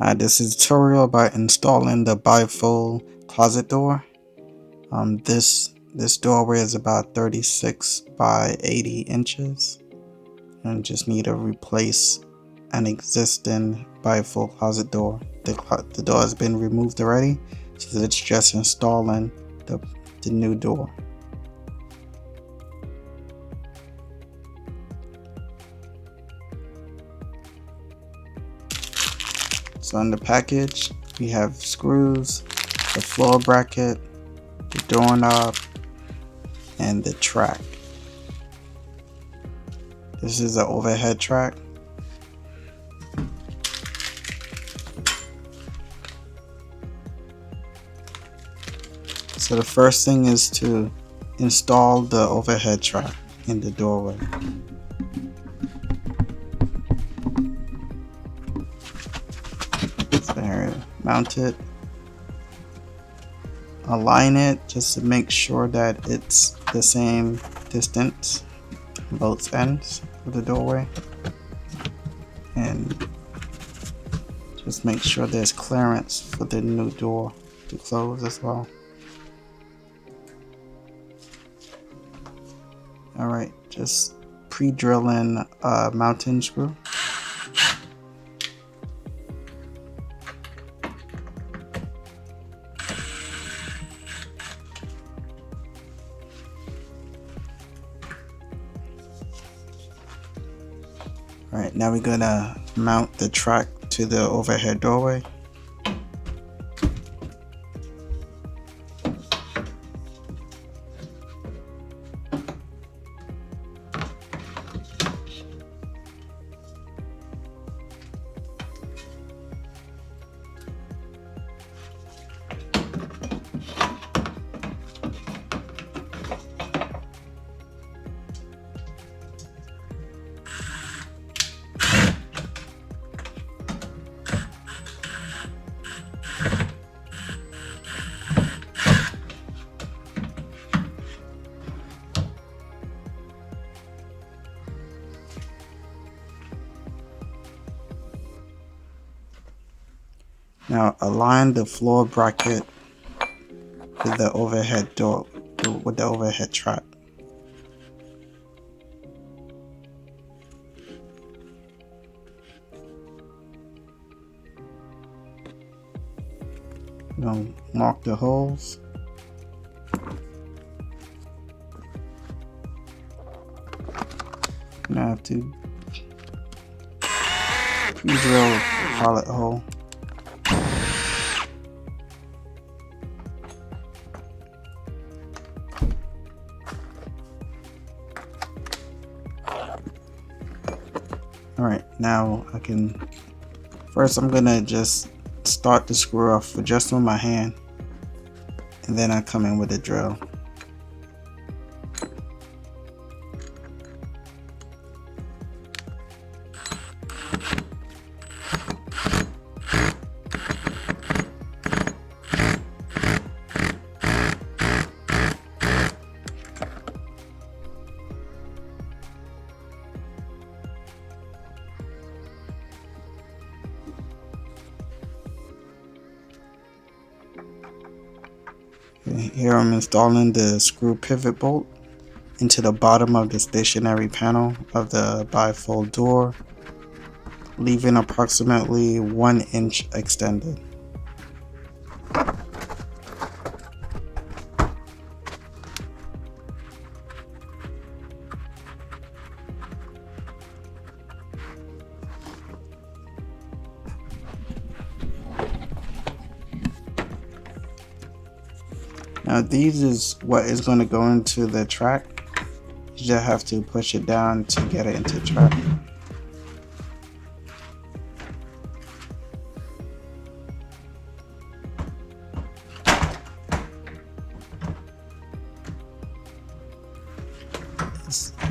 This is a tutorial about installing the bifold closet door. This doorway is about 36 by 80 inches and just need to replace an existing bifold closet door. The door has been removed already, so it's just installing the new door. So in the package, we have screws, the floor bracket, the doorknob, and the track. This is an overhead track. So the first thing is to install the overhead track in the doorway. So mount it, align it just to make sure that it's the same distance on both ends of the doorway, and just make sure there's clearance for the new door to close as well. Alright, just pre-drill in a mounting screw. Alright, now we're gonna mount the track to the overhead doorway. Now align the floor bracket with the overhead door, with the overhead track. Now mark the holes. Now I have to drill a pilot hole. Alright, now first I'm gonna just start the screw off just with my hand, and then I come in with a drill. Here I'm installing the screw pivot bolt into the bottom of the stationary panel of the bifold door, leaving approximately 1 inch extended. Now these is what is going to go into the track. You just have to push it down to get it into the track.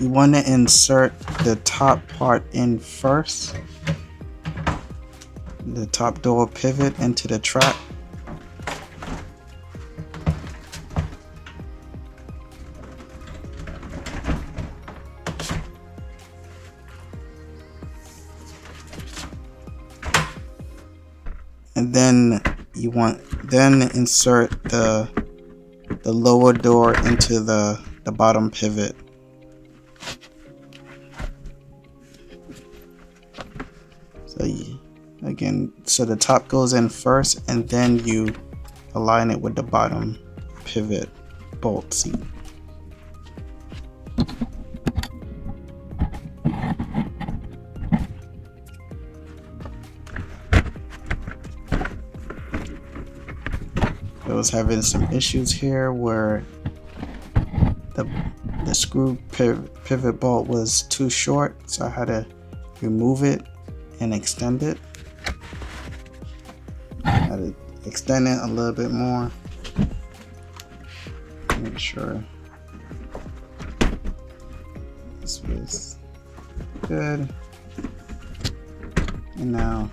You want to insert the top part in first, the top door pivot into the track. And then insert the lower door into the bottom pivot. So the top goes in first, and then you align it with the bottom pivot bolt seat. I was having some issues here where the screw pivot bolt was too short, so I had to remove it and extend it. I had to extend it a little bit more. Make sure this was good. And now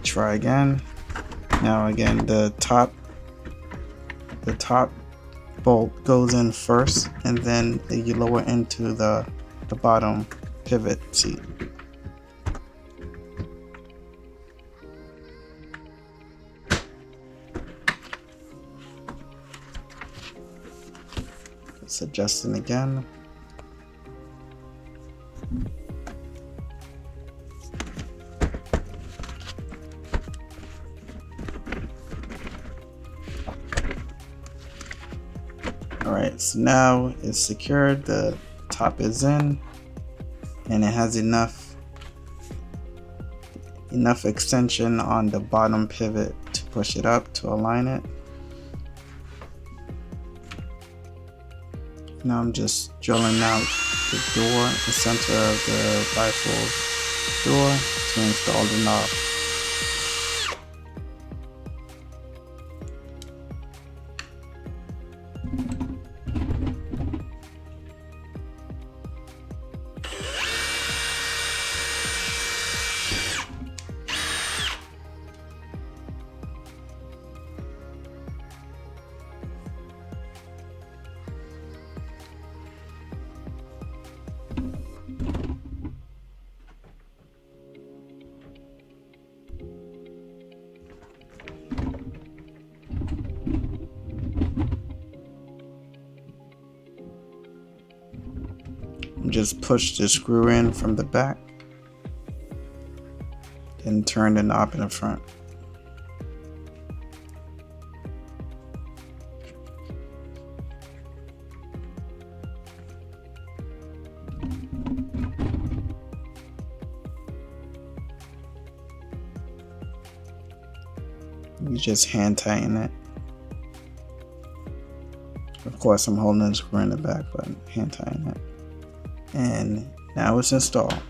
try again. Now again, the top bolt goes in first, and then you lower into the bottom pivot seat. It's adjusting again. Alright, so now it's secured, the top is in, and it has enough extension on the bottom pivot to push it up to align it. Now I'm just drilling out the door, the center of the bifold door, to install the knob. Just push the screw in from the back, then turn the knob in the front. You just hand tighten it. Of course, I'm holding the screw in the back, but hand tighten it. And now it's installed.